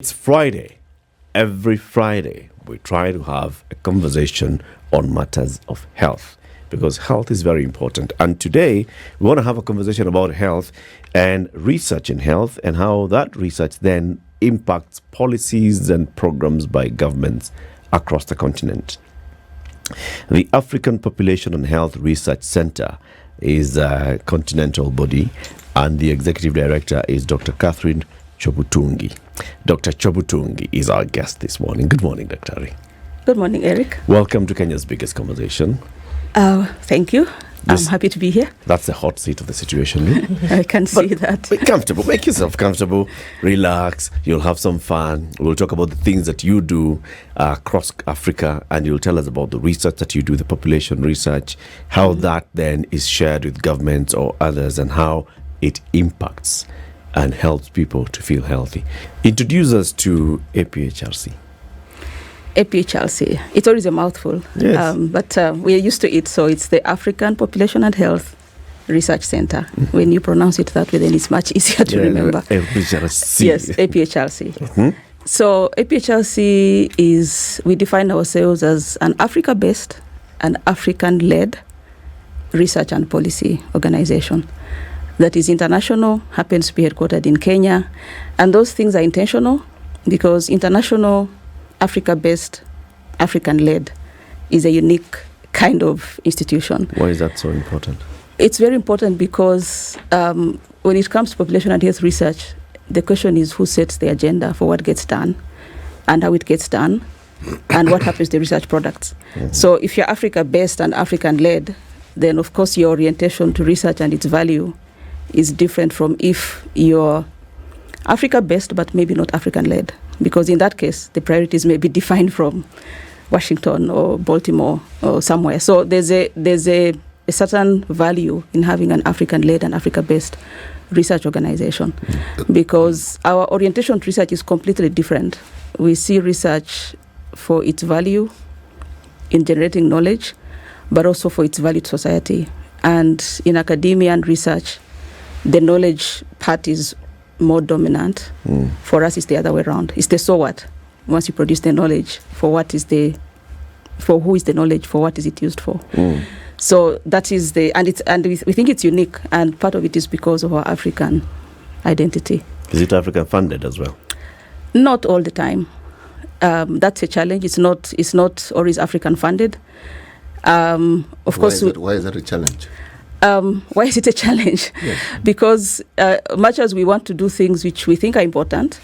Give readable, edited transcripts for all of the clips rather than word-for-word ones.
It's Friday. Every Friday, we try to have a conversation on matters of health because health is very important. And today, we want to have a conversation about health and research in health and how that research then impacts policies and programs by governments across the continent. The African Population and Health Research Center is a continental body, and the executive director is Dr. Catherine Chobutungi. Dr. Chobutungi is our guest this morning. Good morning, Dr. Ari. Good morning, Eric. Welcome to Kenya's biggest conversation. Thank you. I'm happy to be here. That's the hot seat of the situation. I can see that. Be comfortable. Make yourself comfortable. Relax. You'll have some fun. We'll talk about the things that you do across Africa, and you'll tell us about the research that you do, the population research, how that then is shared with governments or others, and how it impacts and helps people to feel healthy. Introduce us to APHRC. APHRC. It's always a mouthful, yes. But we're used to it. So it's the African Population and Health Research Center. Mm-hmm. When you pronounce it that way, then it's much easier to remember. APHRC. Yes, APHRC. Mm-hmm. So APHRC is, we define ourselves as an Africa-based and African-led research and policy organization that is international, happens to be headquartered in Kenya. And those things are intentional because international, Africa-based, African-led is a unique kind of institution. Why is that so important? It's very important because when it comes to population and health research, the question is who sets the agenda for what gets done and how it gets done and what happens to the research products. Mm-hmm. So if you're Africa-based and African-led, then of course your orientation to research and its value is different from if you're Africa-based but maybe not African-led, because in that case, the priorities may be defined from Washington or Baltimore or somewhere. So there's a certain value in having an African-led and Africa-based research organization because our orientation to research is completely different. We see research for its value in generating knowledge, but also for its value to society. And in academia and research, the knowledge part is more dominant. For us, it's the other way around. It's the so what. Once you produce the knowledge, for who is the knowledge, for what is it used for? So that is we think it's unique, and part of it is because of our African identity. Is it African funded as well? Not all the time. That's a challenge. It's not always African funded. Of course. Why is that a challenge? Why is it a challenge? Yes. Because much as we want to do things which we think are important,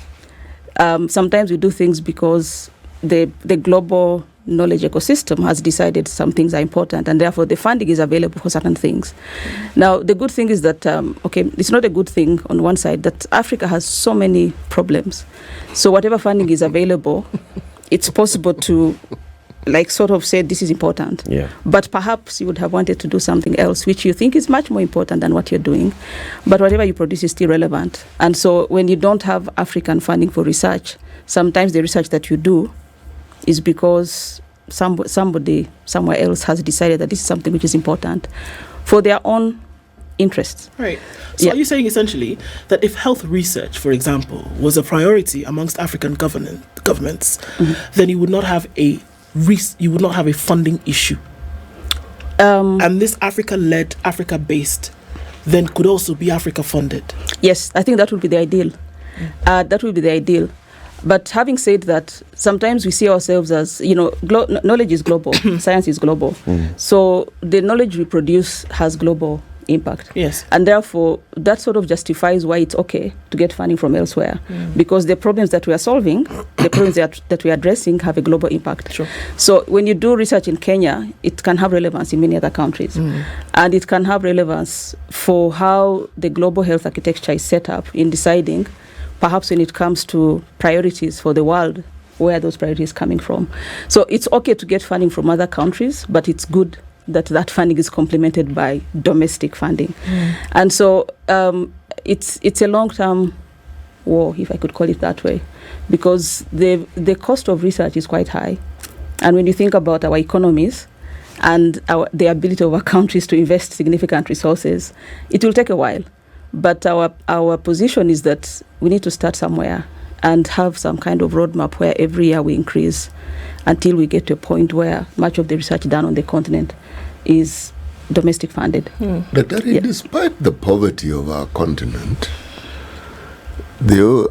sometimes we do things because the global knowledge ecosystem has decided some things are important, and therefore the funding is available for certain things. Now, the good thing is that, it's not a good thing on one side that Africa has so many problems. So whatever funding is available, it's possible to sort of say this is important. Yeah. But perhaps you would have wanted to do something else which you think is much more important than what you're doing. But whatever you produce is still relevant. And so when you don't have African funding for research, sometimes the research that you do is because somebody somewhere else has decided that this is something which is important for their own interests. Right. So are you saying essentially that if health research, for example, was a priority amongst African governments, then you would not have a funding issue? And this Africa-led, Africa-based, then could also be Africa-funded? Yes, I think that would be the ideal. That would be the ideal. But having said that, sometimes we see ourselves as, knowledge is global, science is global. So the knowledge we produce has global impact. Yes. And therefore, that sort of justifies why it's okay to get funding from elsewhere. Because the problems that we are solving, the problems that we are addressing have a global impact. Sure. So when you do research in Kenya, it can have relevance in many other countries. And it can have relevance for how the global health architecture is set up in deciding, perhaps when it comes to priorities for the world, where those priorities are coming from. So it's okay to get funding from other countries, but it's good that funding is complemented by domestic funding. And so it's a long-term war, if I could call it that way, because the cost of research is quite high. And when you think about our economies and the ability of our countries to invest significant resources, it will take a while. But our position is that we need to start somewhere. and have some kind of roadmap where every year we increase until we get to a point where much of the research done on the continent is domestic funded. Dr. Despite the poverty of our continent,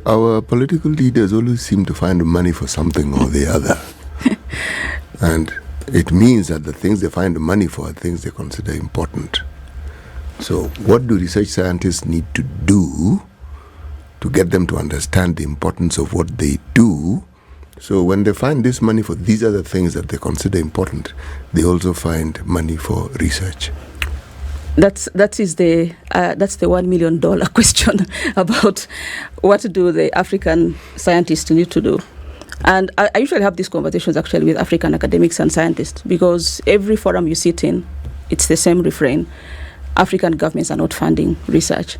our political leaders always seem to find money for something or the other. And it means that the things they find money for are things they consider important. So what do research scientists need to do to get them to understand the importance of what they do? So when they find this money for these other things that they consider important, they also find money for research. That's the $1 million question about what do the African scientists need to do. And I usually have these conversations actually with African academics and scientists, because every forum you sit in, it's the same refrain: African governments are not funding research.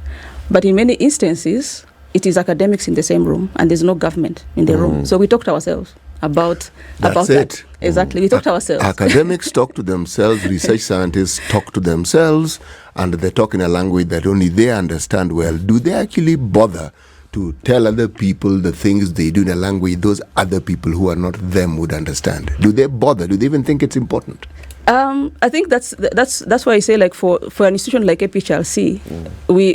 But in many instances, it is academics in the same room and there's no government in the room. So we talk to ourselves about that. Exactly, we talk to ourselves. Academics talk to themselves, research scientists talk to themselves, and they talk in a language that only they understand well. Do they actually bother to tell other people the things they do in a language those other people who are not them would understand? Do they bother? Do they even think it's important? I think that's why I say, like, for an institution like APHRC,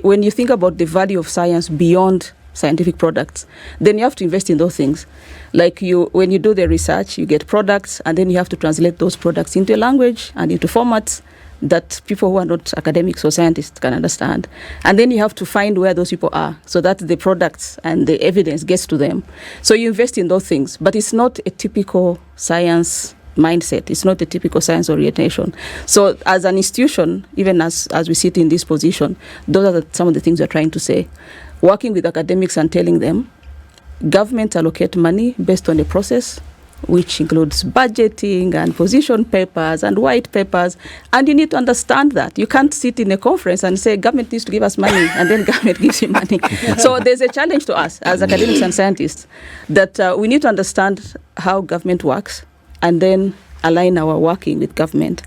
when you think about the value of science beyond scientific products, then you have to invest in those things. Like, when you do the research, you get products, and then you have to translate those products into a language and into formats that people who are not academics or scientists can understand. And then you have to find where those people are so that the products and the evidence gets to them. So you invest in those things, but it's not a typical science mindset. It's not a typical science orientation. So as an institution, even as we sit in this position, those are some of the things we're trying to say. Working with academics and telling them, government allocate money based on a process which includes budgeting and position papers and white papers, and you need to understand that. You can't sit in a conference and say, government needs to give us money, and then government gives you money. So there's a challenge to us as academics and scientists that we need to understand how government works and then align our working with government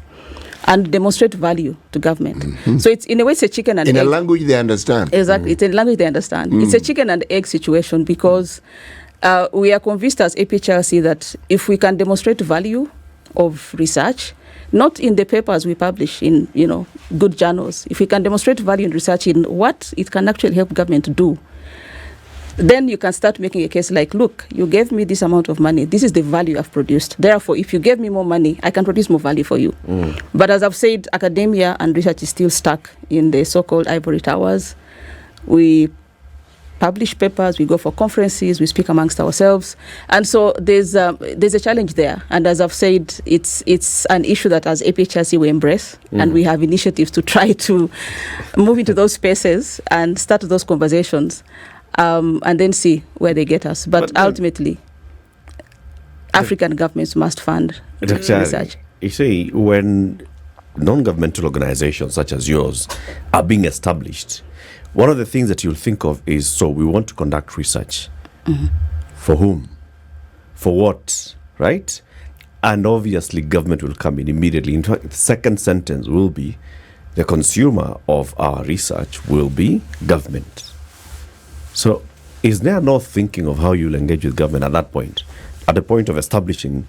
and demonstrate value to government. So it's, in a way, it's a chicken and egg. In a language they understand. Exactly, it's a language they understand. It's a chicken and egg situation, because we are convinced as APHRC that if we can demonstrate value of research, not in the papers we publish in, good journals, if we can demonstrate value in research in what it can actually help government to do, then you can start making a case like, look, you gave me this amount of money. This is the value I've produced. Therefore, if you gave me more money, I can produce more value for you. But as I've said, academia and research is still stuck in the so-called ivory towers. We publish papers, we go for conferences, we speak amongst ourselves. And so there's a challenge there. And as I've said, it's an issue that as APHRC we embrace, and we have initiatives to try to move into those spaces and start those conversations. And then see where they get us. But ultimately, African governments must fund research. You see, when non-governmental organizations such as yours are being established, one of the things that you'll think of is, so we want to conduct research. For whom? For what? Right? And obviously, government will come in immediately. In fact, the second sentence will be, the consumer of our research will be government. So is there no thinking of how you'll engage with government at that point? At the point of establishing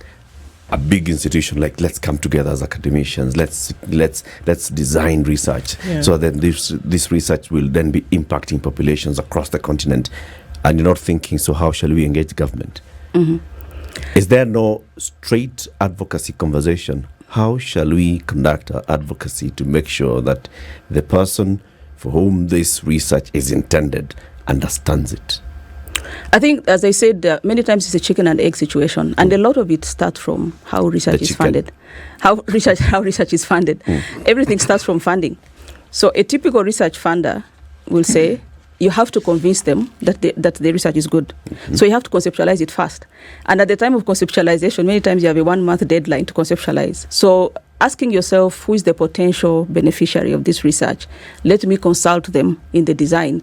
a big institution, like, let's come together as academicians, let's design research, so that this research will then be impacting populations across the continent, and you're not thinking, so how shall we engage government? Is there no straight advocacy conversation? How shall we conduct our advocacy to make sure that the person for whom this research is intended understands it? I think, as I said, many times it's a chicken and egg situation, and a lot of it starts from how research is funded. How research is funded. Everything starts from funding. So a typical research funder will say, you have to convince them that the research is good. So you have to conceptualize it first. And at the time of conceptualization, many times you have a 1-month deadline to conceptualize. So asking yourself, who is the potential beneficiary of this research? Let me consult them in the design.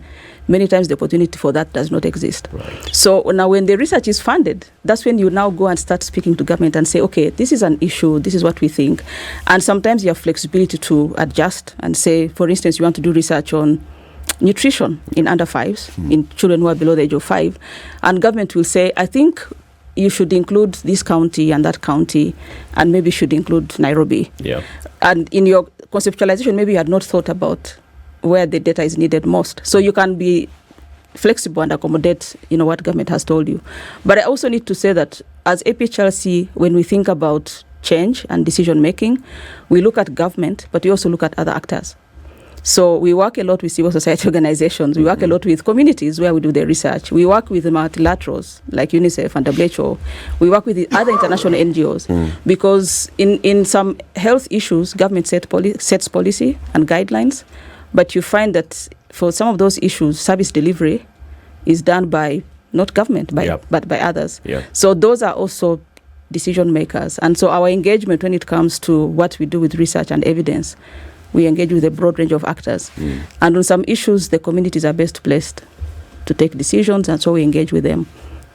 Many times the opportunity for that does not exist. Right. So now when the research is funded, that's when you now go and start speaking to government and say, okay, this is an issue, this is what we think. And sometimes you have flexibility to adjust and say, for instance, you want to do research on nutrition in under fives, in children who are below the age of 5. And government will say, I think you should include this county and that county, and maybe should include Nairobi. Yeah. And in your conceptualization, maybe you had not thought about where the data is needed most. So you can be flexible and accommodate, what government has told you. But I also need to say that as APHRC, when we think about change and decision making, we look at government, but we also look at other actors. So we work a lot with civil society organizations. We work a lot with communities where we do the research. We work with the multilaterals like UNICEF and WHO. We work with the other international NGOs because in some health issues, government sets policy and guidelines, but you find that for some of those issues, service delivery is done by not government, but by others. Yep. So those are also decision makers. And so our engagement when it comes to what we do with research and evidence, we engage with a broad range of actors. And on some issues, the communities are best placed to take decisions, and so we engage with them,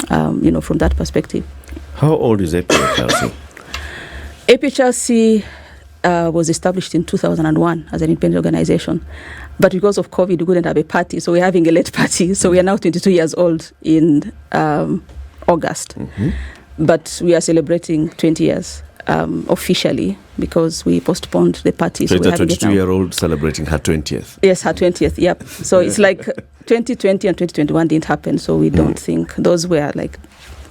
from that perspective. How old is APHRC? APHRC was established in 2001 as an independent organization. But because of COVID, we couldn't have a party, so we're having a late party. So we are now 22 years old in August. But we are celebrating 20 years officially because we postponed the party. So it's a we're having it now. 22-year-old celebrating her 20th. Yes, her 20th, yep. So it's like 2020 and 2021 didn't happen, so we don't think those were like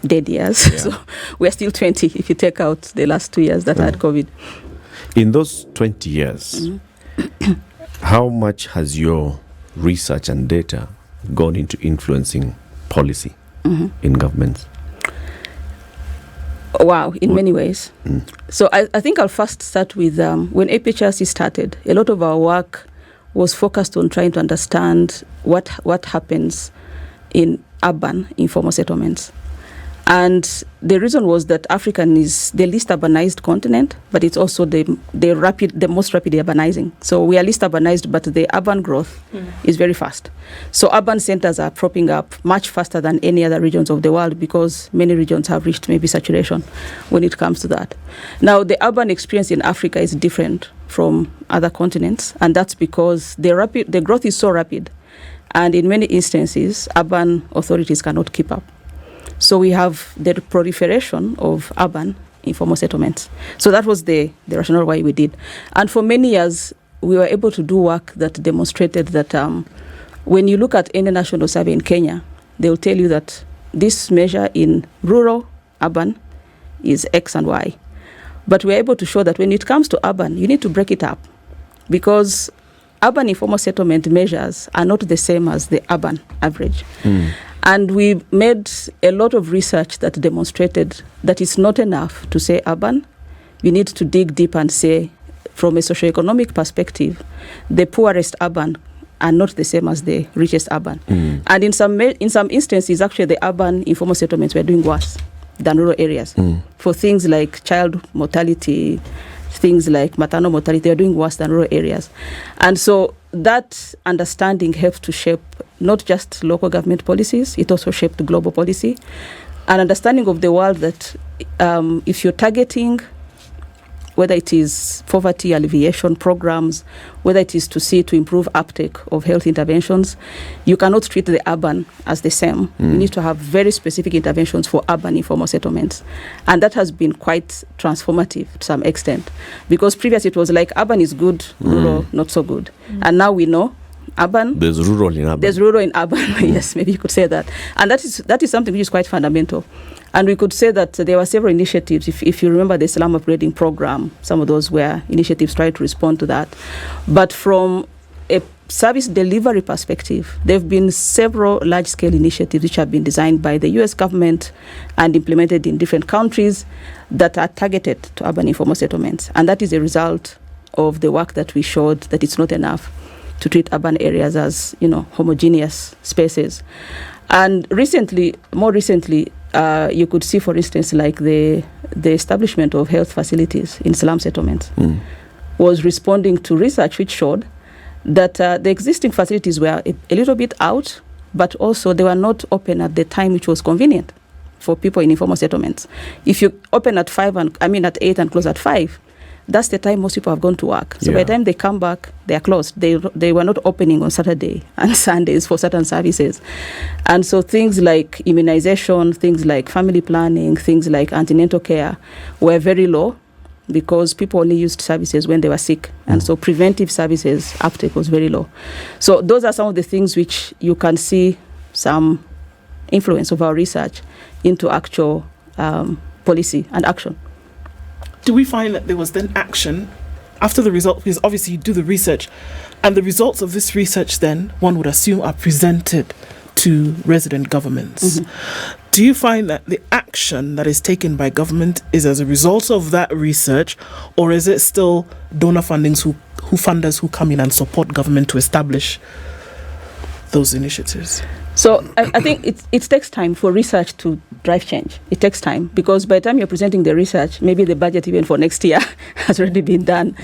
dead years. Yeah. So we're still 20 if you take out the last 2 years that had COVID. In those 20 years, how much has your research and data gone into influencing policy in governments? Wow, in many ways. So I think I'll first start with when APHRC started, a lot of our work was focused on trying to understand what happens in urban informal settlements. And the reason was that Africa is the least urbanized continent, but it's also the most rapidly urbanizing. So we are least urbanized, but the urban growth is very fast. So urban centers are propping up much faster than any other regions of the world because many regions have reached maybe saturation when it comes to that. Now, the urban experience in Africa is different from other continents, and that's because the growth is so rapid. And in many instances, urban authorities cannot keep up. So we have the proliferation of urban informal settlements. So that was the rationale why we did. And for many years, we were able to do work that demonstrated that when you look at any national survey in Kenya, they will tell you that this measure in rural, urban is X and Y. But we're able to show that when it comes to urban, you need to break it up because urban informal settlement measures are not the same as the urban average. And we made a lot of research that demonstrated that it's not enough to say urban. We need to dig deep and say, from a socioeconomic perspective, the poorest urban are not the same as the richest urban. And in some instances, actually, the urban informal settlements were doing worse than rural areas. For things like child mortality, things like maternal mortality, they're doing worse than rural areas. And so that understanding helps to shape not just local government policies, it also shaped global policy. An understanding of the world that if you're targeting, whether it is poverty alleviation programs, whether it is to improve uptake of health interventions, you cannot treat the urban as the same. You need to have very specific interventions for urban informal settlements. And that has been quite transformative to some extent. Because previously it was like urban is good, rural not so good. And now we know urban. There's rural in urban. There's rural in urban, yes, maybe you could say that. And that is something which is quite fundamental. And we could say that there were several initiatives. If you remember the slum upgrading program, some of those were initiatives trying to respond to that. But from a service delivery perspective, there have been several large-scale initiatives which have been designed by the US government and implemented in different countries that are targeted to urban informal settlements. And that is a result of the work that we showed that it's not enough to treat urban areas as, homogeneous spaces. And more recently, you could see, for instance, like the establishment of health facilities in slum settlements was responding to research which showed that the existing facilities were a little bit out, but also they were not open at the time which was convenient for people in informal settlements. If you open at 8 and close at 5, that's the time most people have gone to work. So by Yeah. the time they come back, they are closed. They were not opening on Saturday and Sundays for certain services. And so things like immunization, things like family planning, things like antenatal care were very low because people only used services when they were sick. And so preventive services uptake was very low. So those are some of the things which you can see some influence of our research into actual policy and action. Do we find that there was then action after the result? Because obviously you do the research, and the results of this research then, one would assume, are presented to resident governments. Mm-hmm. Do you find that the action that is taken by government is as a result of that research, or is it still donor funders who come in and support government to establish those initiatives? So I think it takes time for research to drive change. It takes time because by the time you're presenting the research, maybe the budget even for next year has already been done.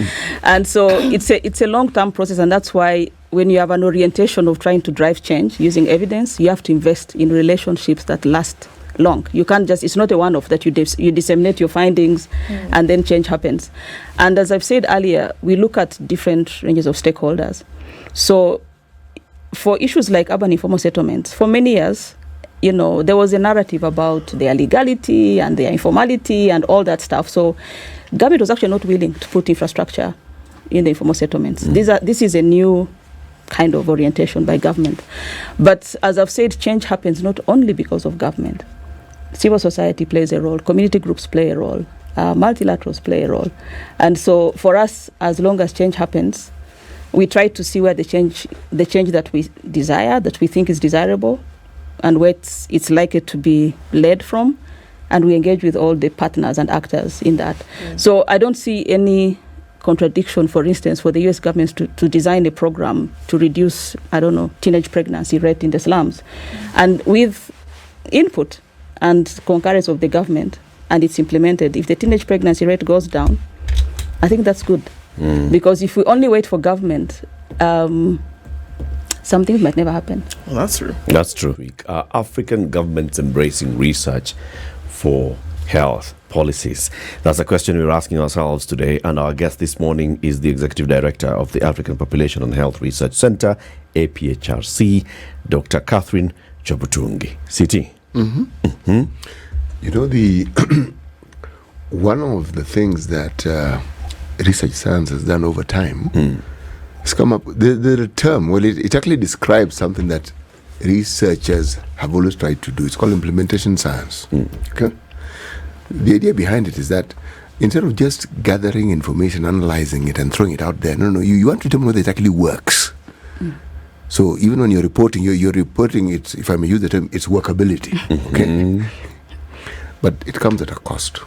And so it's a long-term process, and that's why when you have an orientation of trying to drive change using evidence, you have to invest in relationships that last long. You can't just, it's not a one-off that you disseminate your findings and then change happens. And as I've said earlier, we look at different ranges of stakeholders. So for issues like urban informal settlements, for many years, there was a narrative about their legality and their informality and all that stuff. So government was actually not willing to put infrastructure in the informal settlements. This is a new kind of orientation by government. But as I've said, change happens not only because of government. Civil society plays a role, community groups play a role, multilaterals play a role. And so for us, as long as change happens, we try to see where the change that we desire, that we think is desirable, and where it's likely to be led from, and we engage with all the partners and actors in that. So I don't see any contradiction, for instance, for the US government to design a program to reduce, teenage pregnancy rate in the slums. And with input and concurrence of the government, and it's implemented, if the teenage pregnancy rate goes down, I think that's good. Because if we only wait for government, some things might never happen. Well, that's true. That's true. Are African governments embracing research for health policies? That's a question we're asking ourselves today. And our guest this morning is the Executive Director of the African Population and Health Research Center, APHRC, Dr. Catherine Chobutungi. Siti. One of the things that research science has done over time has come up, the term, it actually describes something that researchers have always tried to do. It's called implementation science. Okay? The idea behind it is that instead of just gathering information, analyzing it and throwing it out there, you want to determine whether it actually works. So even when you're reporting, you're reporting it, if I may use the term, its workability. Okay? But it comes at a cost.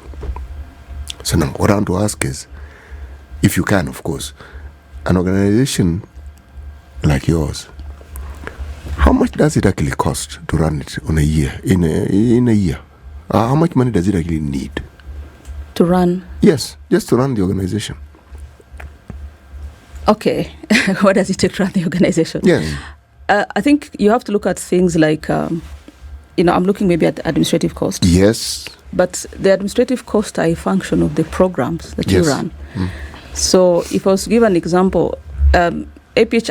So now what I want to ask is, if you can, of course, an organization like yours, how much does it actually cost to run it on a year? In a year, how much money does it actually need to run? Yes, just to run the organization. Okay, what does it take to run the organization? Yes, I think you have to look at things like, I'm looking maybe at administrative costs. Yes, but the administrative costs are a function of the programs that you run. So if I was to give an example, I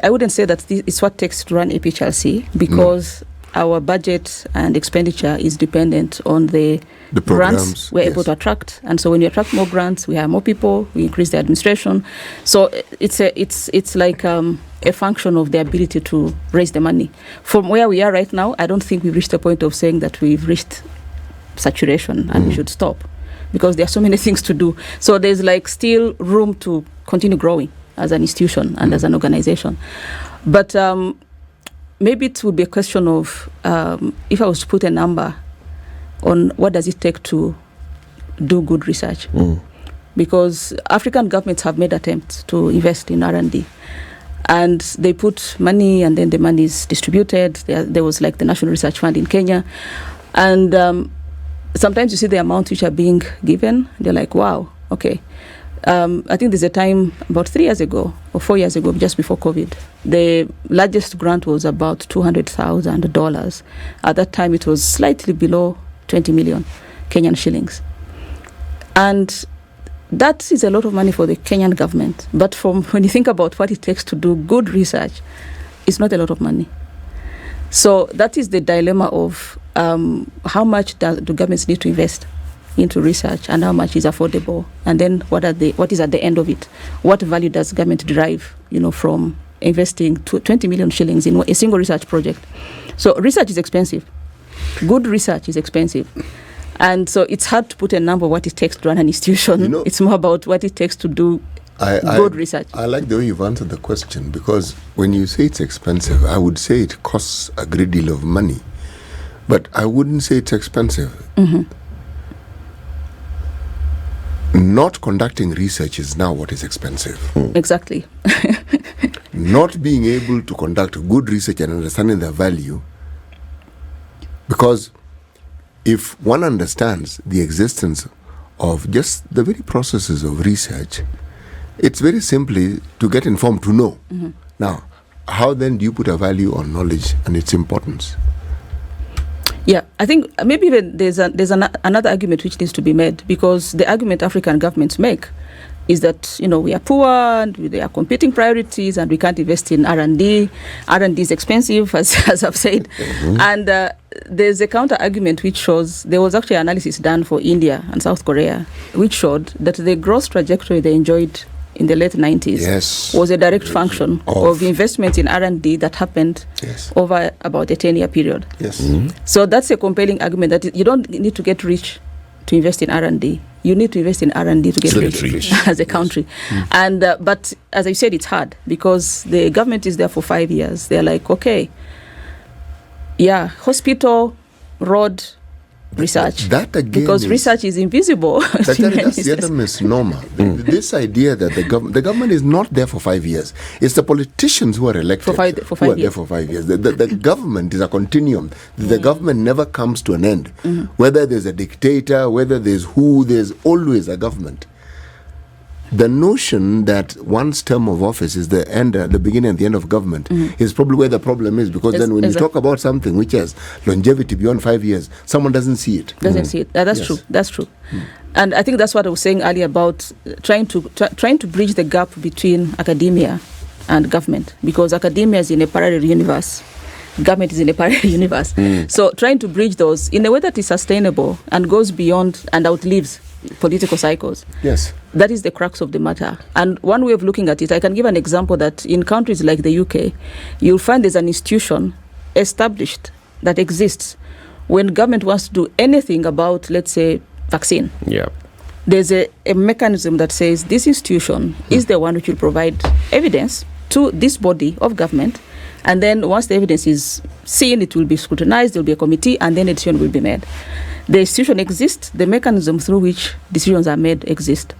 wouldn't say that it's what takes to run APHRC because our budget and expenditure is dependent on the grants we're able to attract. And so when you attract more grants, we hire more people, we increase the administration. So it's like a function of the ability to raise the money. From where we are right now, I don't think we've reached the point of saying that we've reached saturation and we should stop, because there are so many things to do. So there's still room to continue growing as an institution and as an organization. But maybe it would be a question of, if I was to put a number on what does it take to do good research. Because African governments have made attempts to invest in R&D. And they put money, and then the money is distributed. There was the National Research Fund in Kenya. And sometimes you see the amount which are being given, they're like, wow, okay. I think there's a time about 3 years ago or 4 years ago, just before COVID, the largest grant was about $200,000. At that time, it was slightly below 20 million Kenyan shillings. And That is a lot of money for the Kenyan government. But when you think about what it takes to do good research, it's not a lot of money. So that is the dilemma of how much do governments need to invest into research and how much is affordable, and then what is at the end of it? What value does government derive, from investing 20 million shillings in a single research project? So research is expensive. Good research is expensive. And so it's hard to put a number what it takes to run an institution. It's more about what it takes to do good research. I like the way you've answered the question, because when you say it's expensive, I would say it costs a great deal of money. But I wouldn't say it's expensive. Mm-hmm. Not conducting research is now what is expensive. Exactly. Not being able to conduct good research and understanding the value, because if one understands the existence of just the very processes of research, it's very simply to get informed, to know. Mm-hmm. Now, how then do you put a value on knowledge and its importance? Yeah, I think maybe even there's another argument which needs to be made, because the argument African governments make is that we are poor and there are competing priorities and we can't invest in R&D. R&D is expensive, as I've said. Mm-hmm. And there's a counter argument which shows there was actually analysis done for India and South Korea which showed that the growth trajectory they enjoyed in the late 90s was a direct function of investments in R&D that happened over about a 10-year period. Yes. Mm-hmm. So that's a compelling argument that you don't need to get rich to invest in R&D. You need to invest in R&D to get rich as a country. Yes. And but as I said, it's hard because the government is there for 5 years. They're like, okay, hospital, road, research. That again, because research is invisible. That's the other misnomer. This idea that the government is not there for 5 years. It's the politicians who are elected for five who are there for 5 years. The government is a continuum. The government never comes to an end. Mm-hmm. Whether there's a dictator, whether there's always a government. The notion that one's term of office is the beginning and the end of government is probably where the problem is, because then when you talk about something which has longevity beyond 5 years, someone doesn't see it. See it. That's true. That's true. And I think that's what I was saying earlier about trying to bridge the gap between academia and government, because academia is in a parallel universe. Government is in a parallel universe. So trying to bridge those in a way that is sustainable and goes beyond and outlives political cycles. Yes. That is the crux of the matter. And one way of looking at it, I can give an example that in countries like the UK, you'll find there's an institution established that exists when government wants to do anything about, let's say, vaccine. Yeah. There's a mechanism that says this institution is the one which will provide evidence to this body of government. And then once the evidence is seen, it will be scrutinized, there will be a committee, and then a decision will be made. The institution exists, the mechanism through which decisions are made exist.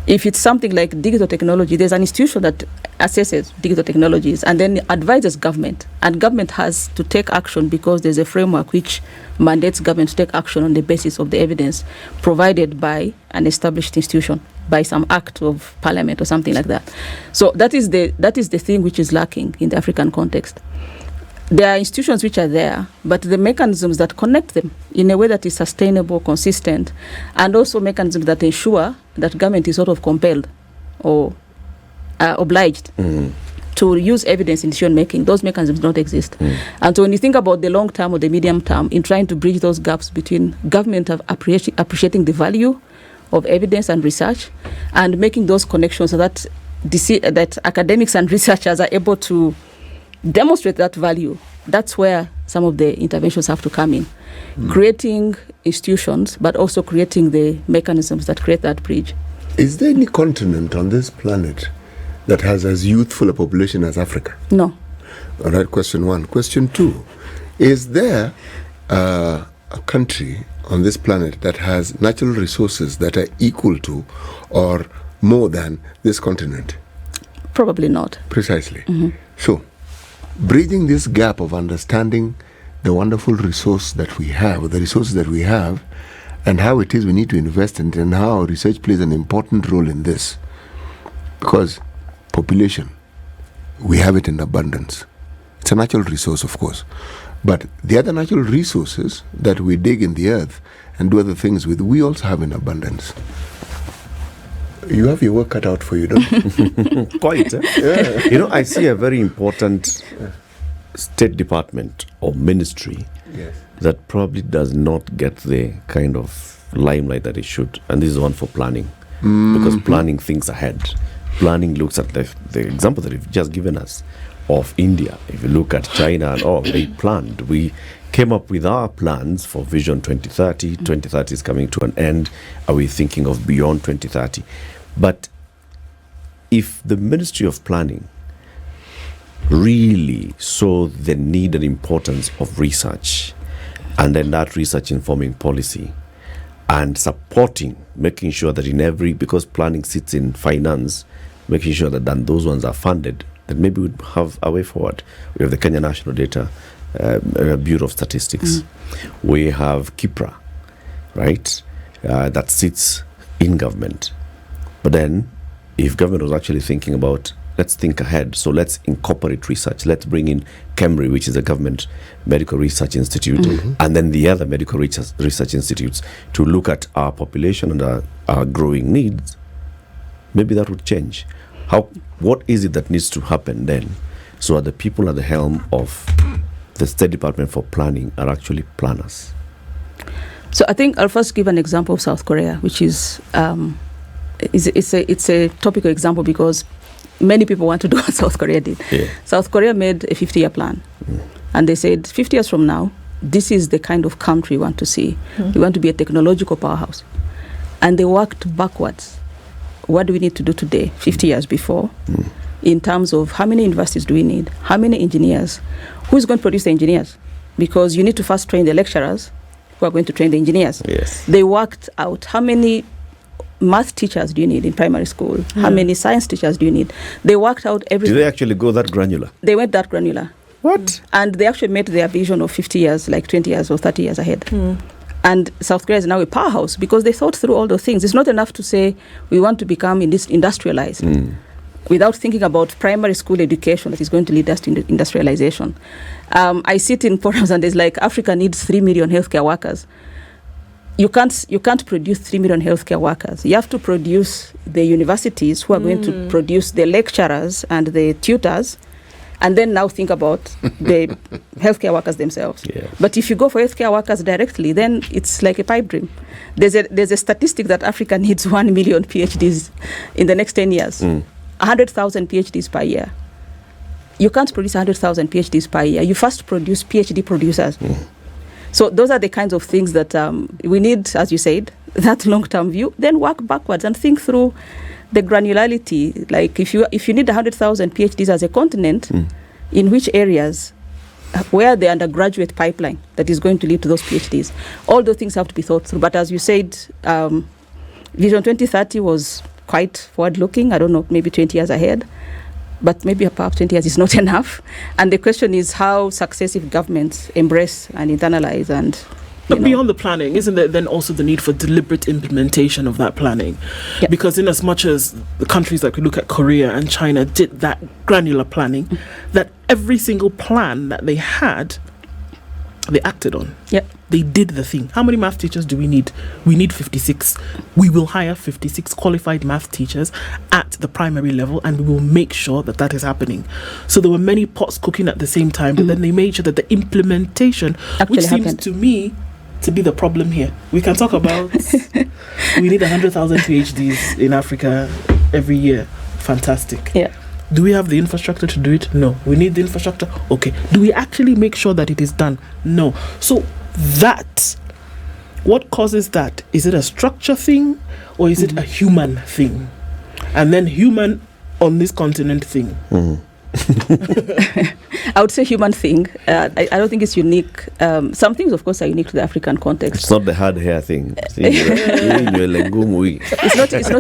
If it's something like digital technology, there's an institution that assesses digital technologies and then advises government. And government has to take action because there's a framework which mandates government to take action on the basis of the evidence provided by an established institution, by some act of parliament or something like that. So that is the thing which is lacking in the African context. There are institutions which are there, but the mechanisms that connect them in a way that is sustainable, consistent, and also mechanisms that ensure that government is sort of compelled or obliged to use evidence in decision making, those mechanisms don't exist. And so when you think about the long term or the medium term in trying to bridge those gaps between government of appreciating the value of evidence and research and making those connections so that that academics and researchers are able to demonstrate that value, that's where some of the interventions have to come in. Creating institutions, but also creating the mechanisms that create that bridge. Is there any continent on this planet that has as youthful a population as Africa? No. All right, question one. Question two, is there a country on this planet that has natural resources that are equal to or more than this continent? Probably not. Precisely. So, bridging this gap of understanding the wonderful resource that we have, the resources that we have, and how it is we need to invest in it, and how research plays an important role in this. Because population, we have it in abundance. It's a natural resource, of course. But the other natural resources that we dig in the earth and do other things with, we also have in abundance. You have your work cut out for you, don't you? Quite. Yeah. You know, I see a very important State Department or ministry Yes. that probably does not get the kind of limelight that it should. And this is one for planning. Because planning thinks ahead. Planning looks at the example that you've just given us of India. If you look at China and all, they planned. We came up with our plans for Vision 2030. 2030 is coming to an end. Are we thinking of beyond 2030? But if the Ministry of Planning really saw the need and importance of research, and then that research informing policy and supporting, making sure that in every, because planning sits in finance, making sure that then those ones are funded, then maybe we'd have a way forward. We have the Kenya National Data Bureau of Statistics. We have KIPRA, right, that sits in government. But then, if government was actually thinking about, let's think ahead, so let's incorporate research. Let's bring in KEMRI, which is a government medical research institute, and then the other medical research institutes to look at our population and our growing needs. Maybe that would change. What is it that needs to happen then, so that the people at the helm of the State Department for Planning are actually planners? So I think I'll first give an example of South Korea, which is it's a topical example because many people want to do what South Korea did. Yeah. South Korea made a 50-year plan, and they said 50 years from now, this is the kind of country we want to see. We want to be a technological powerhouse. And they worked backwards. What do we need to do today, 50 years before, in terms of how many universities do we need, how many engineers, who's going to produce the engineers? Because you need to first train the lecturers who are going to train the engineers. Yes. They worked out how many math teachers do you need in primary school, how many science teachers do you need. They worked out everything. Did they actually go that granular? They went that granular. What? And they actually made their vision of 50 years, like 20 years or 30 years ahead. And South Korea is now a powerhouse because they thought through all those things. It's not enough to say we want to become industrialized without thinking about primary school education that is going to lead us to industrialization. I sit in forums and there's like, Africa needs 3 million healthcare workers. You can't produce 3 million healthcare workers. You have to produce the universities who are going to produce the lecturers and the tutors, and then now think about the healthcare workers themselves. Yeah. But if you go for healthcare workers directly, then it's like a pipe dream. There's a statistic that Africa needs 1 million PhDs in the next 10 years. 100,000 PhDs per year. You can't produce 100,000 PhDs per year. You first produce PhD producers. So those are the kinds of things that we need, as you said, that long-term view, then work backwards and think through the granularity. Like if you need 100,000 PhDs as a continent, in which areas, where the undergraduate pipeline that is going to lead to those PhDs, all those things have to be thought through. But as you said, Vision 2030 was quite forward-looking. I don't know, maybe 20 years ahead. But maybe perhaps 20 years is not enough. And the question is how successive governments embrace and internalize and... But beyond the planning, isn't there then also the need for deliberate implementation of that planning? Yep. Because in as much as the countries like we look at Korea and China did that granular planning, that every single plan that they had, they acted on. Yep. They did the thing. How many math teachers do we need? We need 56. We will hire 56 qualified math teachers at the primary level, and we will make sure that that is happening. So there were many pots cooking at the same time, but then they made sure that the implementation, actually which seems happened to me to be the problem here. We can talk about we need 100,000 PhDs in Africa every year. Fantastic. Yeah. Do we have the infrastructure to do it? No. We need the infrastructure? Okay. Do we actually make sure that it is done? No. So that, what causes that? Is it a structure thing or is it a human thing? And then human on this continent thing. I would say human thing. I don't think it's unique. Some things, of course, are unique to the African context. It's not the hard hair thing. It's not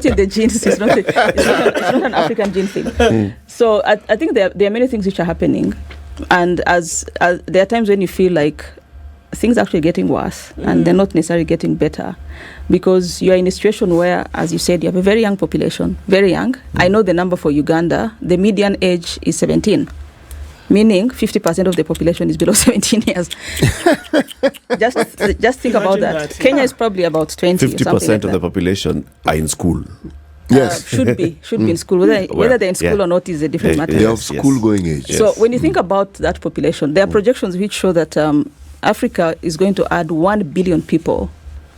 in the genes. It's not an African gene thing. So I think there are many things which are happening, and as there are times when you feel like things are actually getting worse and they're not necessarily getting better, because you're in a situation where, as you said, you have a very young population, very young. I know the number for Uganda. The median age is 17. Meaning 50% of the population is below 17 years. just think about that. Kenya is probably about 20. 50% of the population are in school. Yes. should be in school. Whether they're in school or not is a different matter. They have school-going age. Yes. So when you think about that population, there are projections which show that Africa is going to add 1 billion people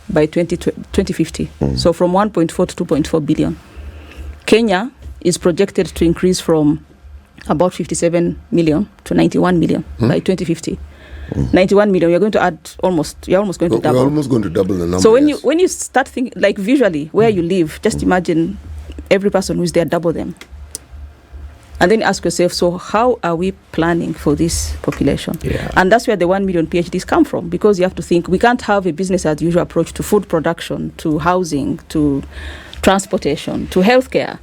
by 2050. So from 1.4 to 2.4 billion. Kenya is projected to increase from about 57 million to 91 million by 2050. 91 million, you're almost going to double. We're almost going to double the number. So when you start thinking, like visually, where you live, just imagine every person who's there, double them. And then ask yourself, so how are we planning for this population? Yeah. And that's where the 1 million PhDs come from, because you have to think, we can't have a business as usual approach to food production, to housing, to transportation, to healthcare.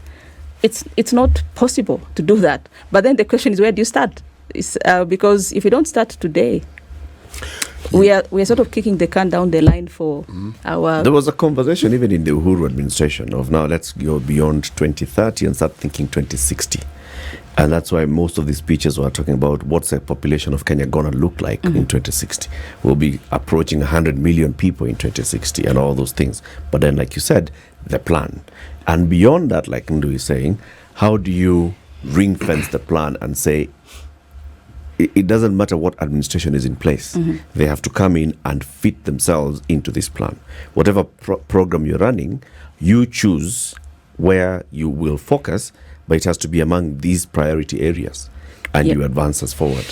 It's not possible to do that. But then the question is, where do you start? Because if you don't start today, we are sort of kicking the can down the line for our... There was a conversation even in the Uhuru administration of now let's go beyond 2030 and start thinking 2060. And that's why most of these speeches were talking about what's the population of Kenya going to look like in 2060. We'll be approaching 100 million people in 2060 and all those things. But then, like you said, the plan. And beyond that, like Ndu is saying, how do you ring fence the plan and say, it doesn't matter what administration is in place. They have to come in and fit themselves into this plan. Whatever program you're running, you choose where you will focus, but it has to be among these priority areas, and you advance us forward.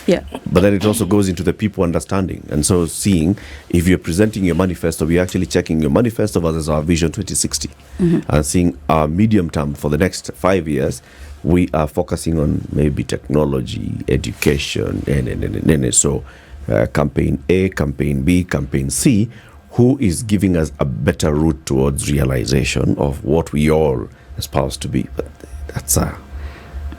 Yeah. But then it also goes into the people understanding. And so seeing if you're presenting your manifesto, we're actually checking your manifesto versus our vision 2060 and seeing our medium term for the next 5 years. We are focusing on maybe technology, education, and so campaign A, campaign B, campaign C, who is giving us a better route towards realization of what we all espouse to be. But that's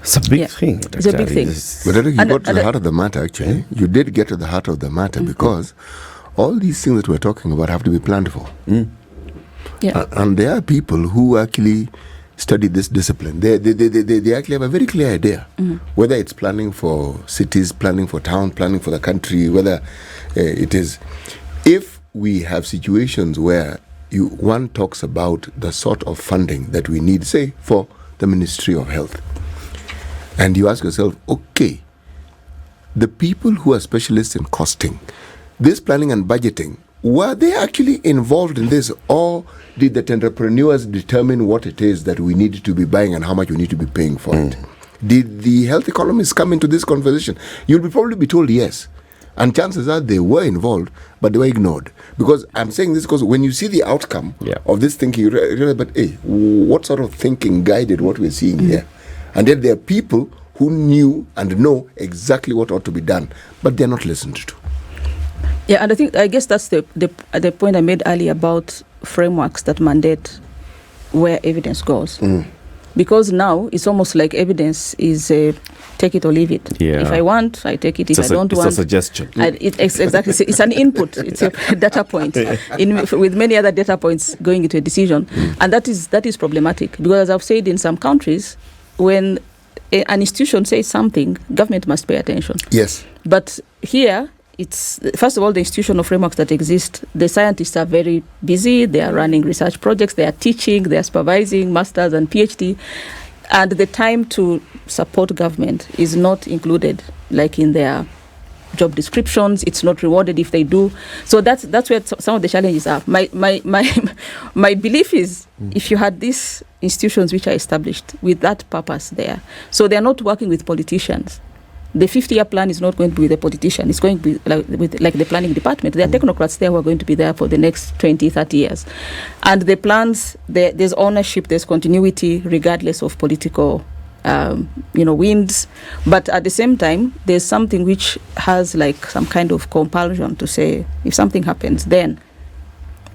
it's a big thing. It's a big thing. But I think you got to the heart of the matter, actually. You did get to the heart of the matter because all these things that we're talking about have to be planned for. And there are people who actually study this discipline. They actually have a very clear idea, whether it's planning for cities, planning for towns, planning for the country, whether it is. If we have situations where one talks about the sort of funding that we need, say, for the Ministry of Health, and you ask yourself, okay, the people who are specialists in costing, this planning and budgeting, were they actually involved in this, or did the entrepreneurs determine what it is that we need to be buying and how much we need to be paying for it? Did the health economists come into this conversation? You'll probably be told yes. And chances are they were involved, but they were ignored. Because I'm saying this because when you see the outcome of this thinking, you realize, but hey, what sort of thinking guided what we're seeing here? And yet there are people who knew and know exactly what ought to be done, but they're not listened to. Yeah, and I guess that's the point I made earlier about frameworks that mandate where evidence goes. Because now it's almost like evidence is take it or leave it. Yeah. If I want, I take it. If I don't want, it's a suggestion. Exactly. It's an input. It's a data point with many other data points going into a decision. And that is problematic because, as I've said, in some countries, when an institution says something, government must pay attention. Yes. But here, it's first of all the institutional frameworks that exist. The scientists are very busy. They are running research projects. They are teaching. They are supervising masters and PhD, and the time to support government is not included, like in their job descriptions. It's not rewarded if they do. So that's where some of the challenges are. My belief is if you had these institutions which are established with that purpose there, so they are not working with politicians. The 50-year plan is not going to be with a politician. It's going to be like the planning department. There are technocrats there who are going to be there for the next 20, 30 years. And the plans, there's ownership, there's continuity, regardless of political winds. But at the same time, there's something which has like some kind of compulsion to say, if something happens, then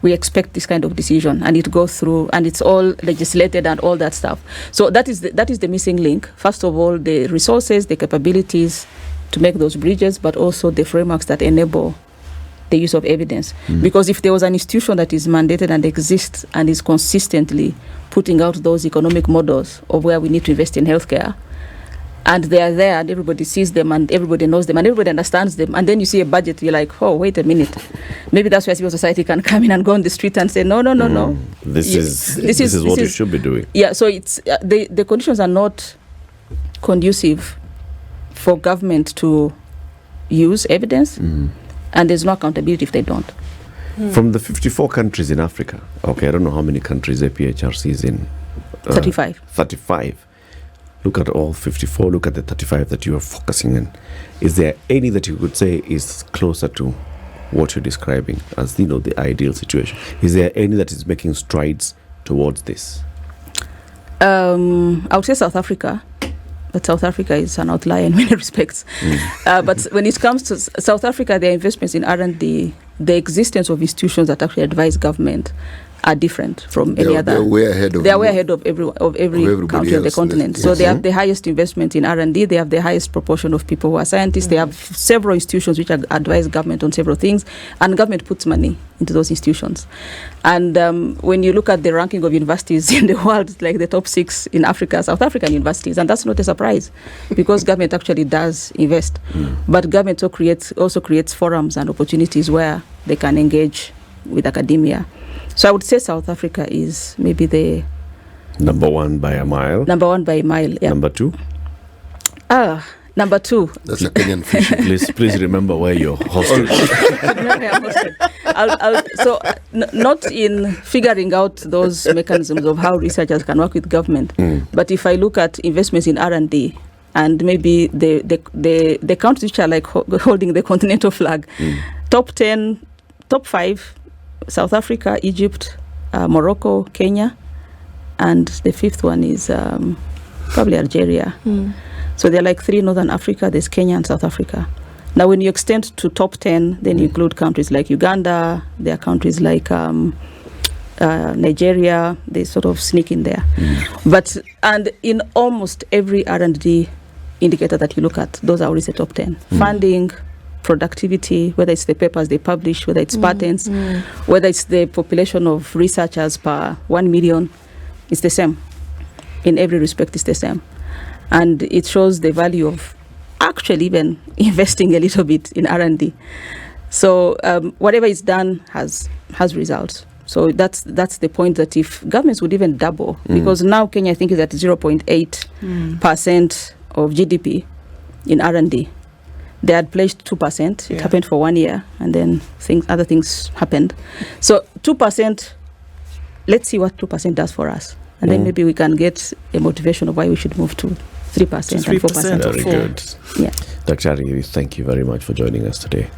we expect this kind of decision, and it goes through, and it's all legislated and all that stuff. So that is the missing link. First of all, the resources, the capabilities to make those bridges, but also the frameworks that enable the use of evidence. Because if there was an institution that is mandated and exists and is consistently putting out those economic models of where we need to invest in healthcare, and they are there, and everybody sees them, and everybody knows them, and everybody understands them. And then you see a budget, you're like, oh, wait a minute. Maybe that's where civil society can come in and go on the street and say, no. This is what you should be doing. Yeah, so it's the conditions are not conducive for government to use evidence, and there's no accountability if they don't. From the 54 countries in Africa, okay, I don't know how many countries APHRC is in. 35. 35. Look at all 54, look at the 35 that you are focusing on. Is there any that you could say is closer to what you're describing as, the ideal situation? Is there any that is making strides towards this? I would say South Africa, but South Africa is an outlier in many respects. But when it comes to South Africa, their investments in R&D, the existence of institutions that actually advise government are different from any other. They're way ahead of every country on the continent. So they have the highest investment in R&D. They have the highest proportion of people who are scientists. They have several institutions which advise government on several things, and government puts money into those institutions. And when you look at the ranking of universities in the world, like the top 6 in Africa, South African universities, and that's not a surprise because government actually does invest. But government also creates forums and opportunities where they can engage with academia. So I would say South Africa is maybe the number one by a mile. Yeah. Number 2. Number 2. That's a Kenyan fish. Please remember where you're hosted. Not in figuring out those mechanisms of how researchers can work with government, but if I look at investments in R&D, and maybe the countries which are like holding the continental flag, top 10, top 5. South Africa, Egypt, Morocco, Kenya, and the 5th one is probably Algeria. So they're like 3 Northern Africa, there's Kenya and South Africa. Now when you extend to top 10, then you include countries like Uganda, there are countries like Nigeria, they sort of sneak in there. And in almost every R&D indicator that you look at, those are always the top 10. Funding, productivity, whether it's the papers they publish, whether it's patents, whether it's the population of researchers per 1 million, it's the same. In every respect, it's the same. And it shows the value of actually even investing a little bit in R&D. So whatever is done has results. So that's the point, that if governments would even double, because now Kenya, I think, is at 0.8% of GDP in R&D. They had pledged 2%. It happened for 1 year, and then other things happened. So 2%, let's see what 2% does for us. And then maybe we can get a motivation of why we should move to 3% and 4%. Very good. Yeah. Dr. Ari, thank you very much for joining us today.